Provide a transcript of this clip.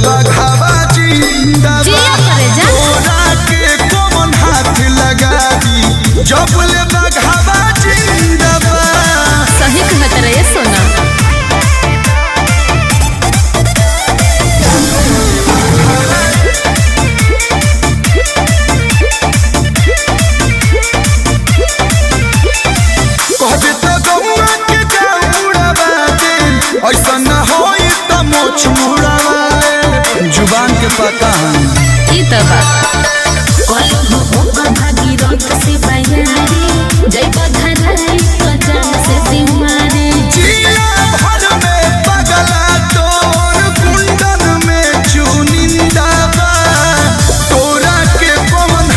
बघावा जिंदाबाद तोरा के कौन हाथ लगा दी जबले बघावा जिंदाबाद। सही कहत रहे सोना। ऐसा न होई त मोछ मुड़ावा जुबान के पता है ई त बात